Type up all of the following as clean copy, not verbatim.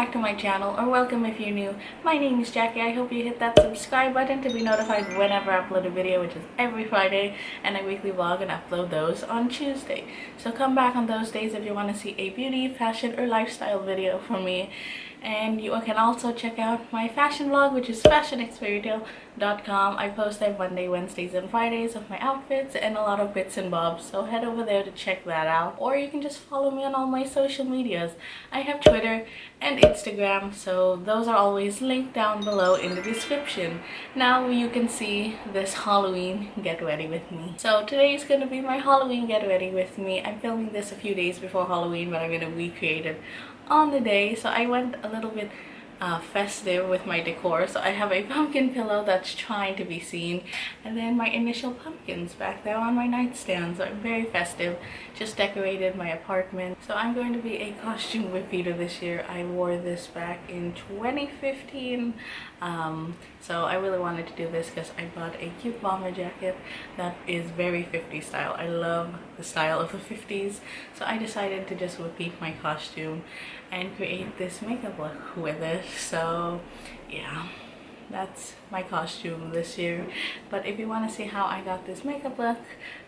back to my channel, or welcome if you're new. My name is Jackie. I hope you hit that subscribe button to be notified whenever I upload a video, which is every Friday, and I weekly vlog and upload those on Tuesday. So come back on those days if you want to see a beauty, fashion, or lifestyle video from me. And you can also check out my fashion vlog, which is fashionxfairytale.com. I post there Monday, Wednesdays, and Fridays of my outfits and a lot of bits and bobs. So head over there to check that out. Or you can just follow me on all my social medias. I have Twitter and Instagram, so those are always linked down below in the description. Now you can see this Halloween get ready with me. So today is going to be my Halloween get ready with me. I'm filming this a few days before Halloween, but I'm going to recreate it on the day. So I went a little bit festive with my decor. So I have a pumpkin pillow that's trying to be seen, and then my initial pumpkins back there on my nightstand. So I'm very festive. Just decorated my apartment. So I'm going to be a costume repeater this year. I wore this back in 2015. So I really wanted to do this because I bought a cute bomber jacket that is very 50s style. I love the style of the 50s. So I decided to just repeat my costume and create this makeup look with it. So yeah, that's my costume this year. But if you want to see how I got this makeup look,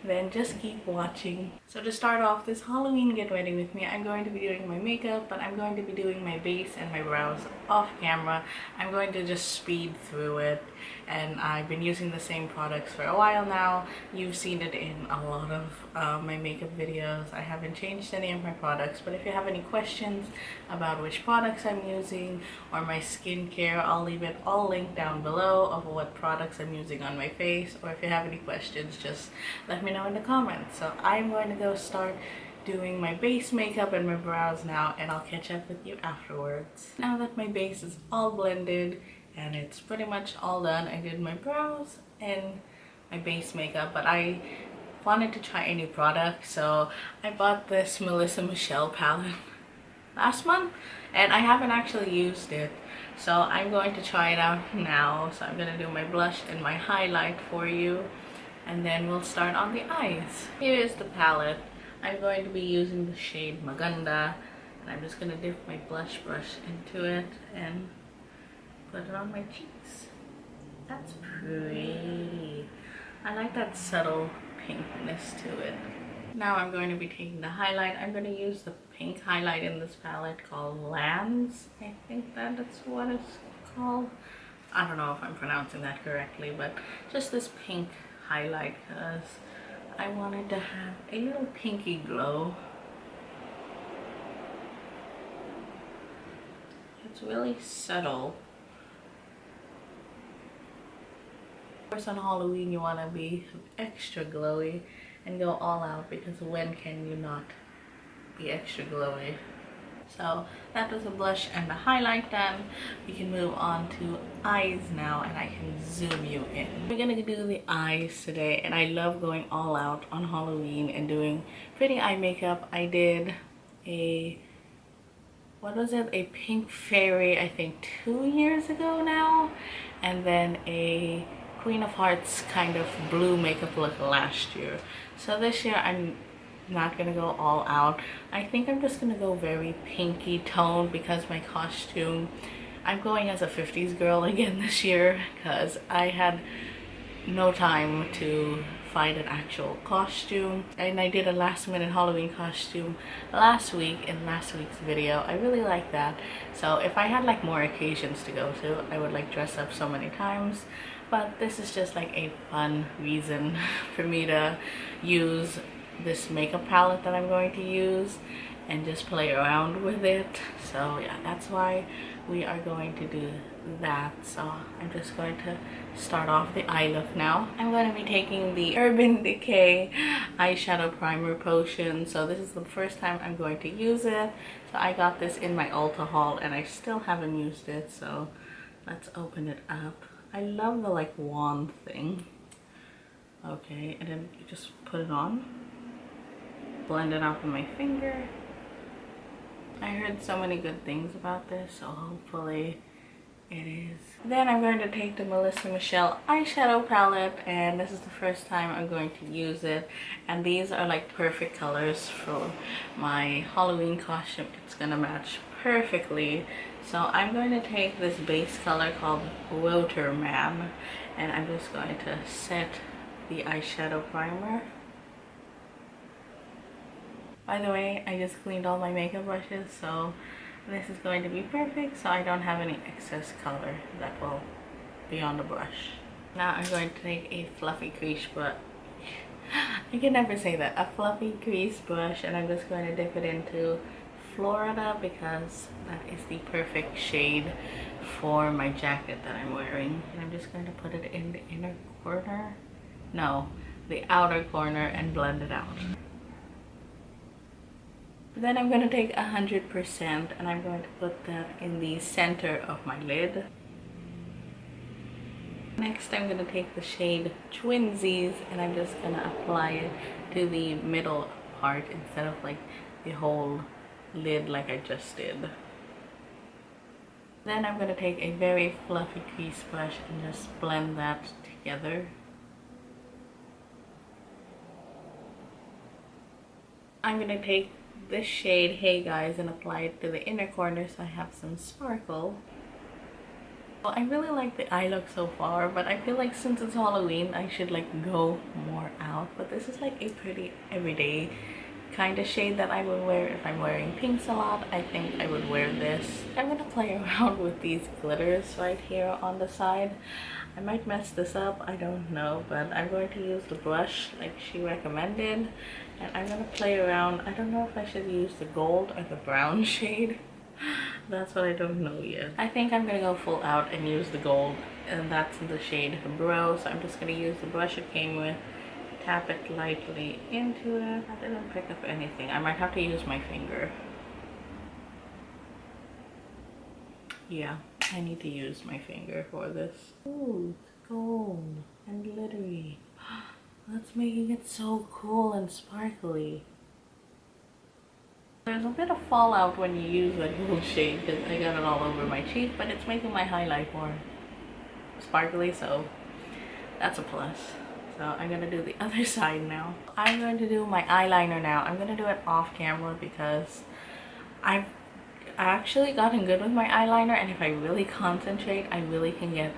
then just keep watching. So to start off this Halloween get ready with me, I'm going to be doing my makeup, but I'm going to be doing my base and my brows off camera. I'm going to just speed through it, and I've been using the same products for a while now. You've seen it in a lot of my makeup videos. I haven't changed any of my products, but if you have any questions about which products I'm using or my skincare, I'll leave it all linked down below of what products I'm using on my face. Or if you have any questions, just let me know in the comments. So I'm going to go start doing my base makeup and my brows now, and I'll catch up with you afterwards. Now that my base is all blended and it's pretty much all done, I did my brows and my base makeup, but I wanted to try a new product. So I bought this Melissa Michelle palette last month, and I haven't actually used it. So I'm going to try it out now. So I'm going to do my blush and my highlight for you, and then we'll start on the eyes. Here is the palette. I'm going to be using the shade Maganda, and I'm just going to dip my blush brush into it and put it on my cheeks. That's pretty. I like that subtle pinkness to it. Now I'm going to be taking the highlight. I'm going to use the pink highlight in this palette called Lands. I think that's what it's called. I don't know if I'm pronouncing that correctly, but just this pink highlight because I wanted to have a little pinky glow. It's really subtle. Of course, on Halloween you want to be extra glowy and go all out, because when can you not be extra glowy? So that was a blush and the highlight done. We can move on to eyes now, and I can zoom you in. We're gonna do the eyes today, and I love going all out on Halloween and doing pretty eye makeup. I did a, what was it, a pink fairy, I think 2 years ago now, and then a Queen of Hearts kind of blue makeup look last year. So this year I'm not gonna go all out. I think I'm just gonna go very pinky tone, because my costume, I'm going as a 50s girl again this year because I had no time to find an actual costume, and I did a last minute Halloween costume last week in last week's video. I really like that. So if I had like more occasions to go to, I would like dress up so many times, but this is just like a fun reason for me to use this makeup palette that I'm going to use and just play around with it. So yeah, that's why we are going to do that. So I'm just going to start off the eye look now. I'm going to be taking the Urban Decay eyeshadow primer potion. So this is the first time I'm going to use it. So I got this in my Ulta haul and I still haven't used it, so let's open it up. I love the like wand thing. Okay, and then you just put it on, blend it out with my finger. I heard so many good things about this, so hopefully it is. Then I'm going to take the Melissa Michelle eyeshadow palette, and this is the first time I'm going to use it. And these are like perfect colors for my Halloween costume. It's gonna match perfectly. So I'm going to take this base color called Man, and I'm just going to set the eyeshadow primer. By the way, I just cleaned all my makeup brushes, so this is going to be perfect, so I don't have any excess color that will be on the brush. Now I'm going to take a fluffy crease brush. I can never say that. A fluffy crease brush, and I'm just going to dip it into Florida because that is the perfect shade for my jacket that I'm wearing. And I'm just going to put it in the inner corner. No, the outer corner, and blend it out. Then I'm going to take 100% and I'm going to put that in the center of my lid. Next I'm going to take the shade Twinsies and I'm just going to apply it to the middle part instead of like the whole lid like I just did. Then I'm going to take a very fluffy crease brush and just blend that together. I'm going to take this shade Hey Guys and apply it to the inner corner so I have some sparkle. Well, I really like the eye look so far, but I feel like since it's Halloween I should like go more out. But this is like a pretty everyday kind of shade that I would wear if I'm wearing pinks a lot. I think I would wear this. I'm gonna play around with these glitters right here on the side. I might mess this up, I don't know, but I'm going to use the brush like she recommended, and I'm gonna play around. I don't know if I should use the gold or the brown shade. That's what I don't know yet. I think I'm gonna go full out and use the gold, and that's the shade Bro. So I'm just gonna use the brush it came with, tap it lightly into it. I didn't pick up anything. I might have to use my finger. Yeah, I need to use my finger for this. Ooh, gold and glittery. That's making it so cool and sparkly. There's a bit of fallout when you use that gold shade because I got it all over my cheek, but it's making my highlight more sparkly, so that's a plus. So I'm gonna do the other side now. I'm going to do my eyeliner now. I'm gonna do it off camera because I've actually gotten good with my eyeliner, and if I really concentrate I really can get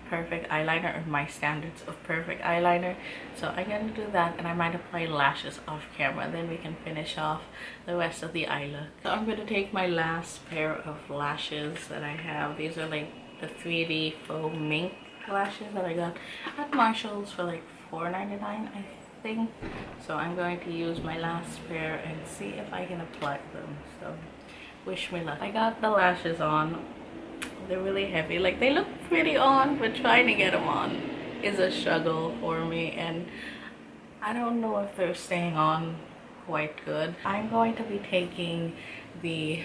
perfect eyeliner, or my standards of perfect eyeliner. So I'm gonna do that, and I might apply lashes off camera, then we can finish off the rest of the eye look. So I'm gonna take my last pair of lashes that I have. These are like the 3D faux mink lashes that I got at Marshall's for like $4.99 I think. So I'm going to use my last pair and see if I can apply them. So wish me luck. I got the lashes on. They're really heavy. Like, they look pretty on, but trying to get them on is a struggle for me, and I don't know if they're staying on quite good. I'm going to be taking the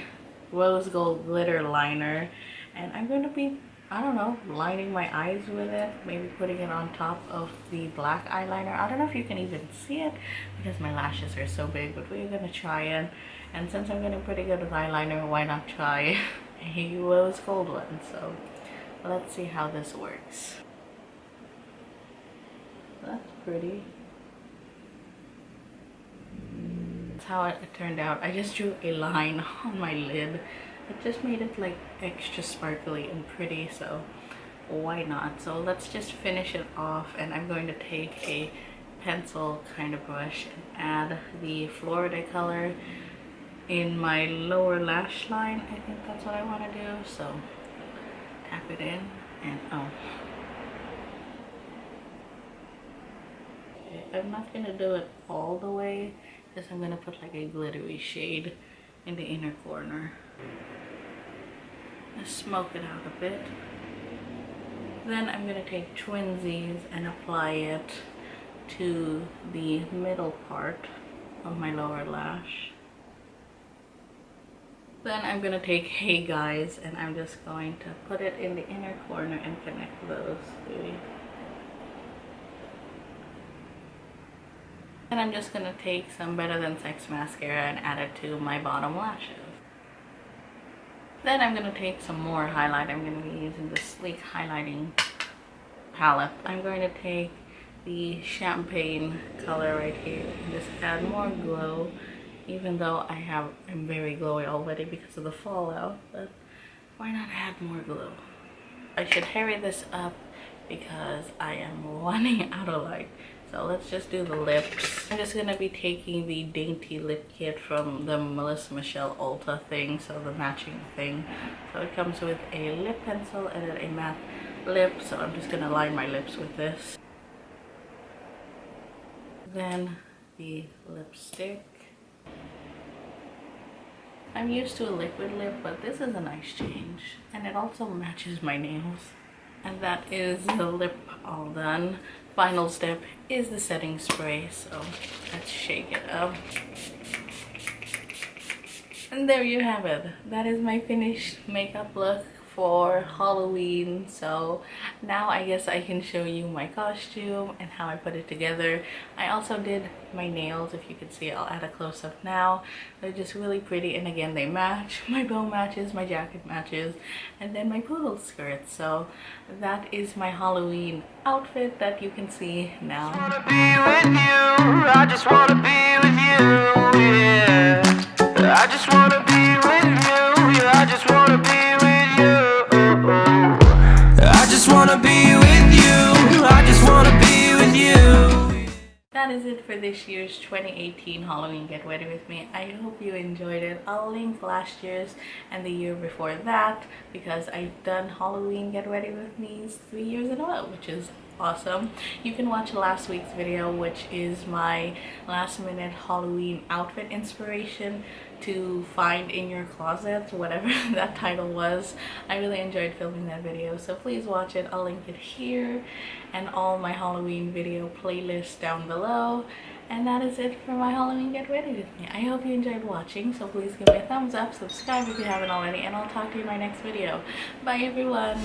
rose gold glitter liner, and I'm going to be, I don't know, lining my eyes with it, maybe putting it on top of the black eyeliner. I don't know if you can even see it because my lashes are so big, but we're gonna try it. And since I'm getting pretty good with eyeliner, why not try a rose gold one? So let's see how this works. That's pretty. That's how it turned out. I just drew a line on my lid. It just made it like extra sparkly and pretty, so why not? So let's just finish it off, and I'm going to take a pencil kind of brush and add the Florida color in my lower lash line. I think that's what I want to do. So tap it in, and okay, I'm not gonna do it all the way, because I'm gonna put like a glittery shade in the inner corner. Just smoke it out a bit. Then I'm gonna take Twinsies and apply it to the middle part of my lower lash. Then I'm gonna take Hey Guys, and I'm just going to put it in the inner corner and connect those three. And I'm just gonna take some Better Than Sex mascara and add it to my bottom lashes. Then I'm gonna take some more highlight. I'm gonna be using the Sleek highlighting palette. I'm going to take the champagne color right here and just add more glow even though I'm very glowy already because of the fallout, but why not add more glow? I should hurry this up because I am running out of light. So let's just do the lips. I'm just gonna be taking the Dainty Lip Kit from the Melissa Michelle Ulta thing, so the matching thing. So it comes with a lip pencil and then a matte lip, so I'm just gonna line my lips with this. Then the lipstick. I'm used to a liquid lip, but this is a nice change. And it also matches my nails. And that is the lip all done. Final step is the setting spray, so let's shake it up. And there you have it. That is my finished makeup look for Halloween. So now I guess I can show you my costume and how I put it together. I also did my nails. If you could see, I'll add a close-up now. They're just really pretty, and again, they match. My bow matches, my jacket matches, and then my poodle skirt. So that is my Halloween outfit that you can see now. I just wanna be with you, yeah. I just wanna be with you, yeah. I just wanna be with you. I just wanna be with you. I just wanna be with you. That is it for this year's 2018 Halloween Get Ready With Me. I hope you enjoyed it. I'll link last year's and the year before that because I've done Halloween Get Ready With Me 3 years in a row, which is awesome. You can watch last week's video, which is my last minute Halloween outfit inspiration to find in your closet, whatever that title was. I really enjoyed filming that video, so please watch it. I'll link it here and all my Halloween video playlists down below. And that is it for my Halloween Get Ready With Me. I hope you enjoyed watching, so please give me a thumbs up, subscribe if you haven't already, and I'll talk to you in my next video. Bye everyone!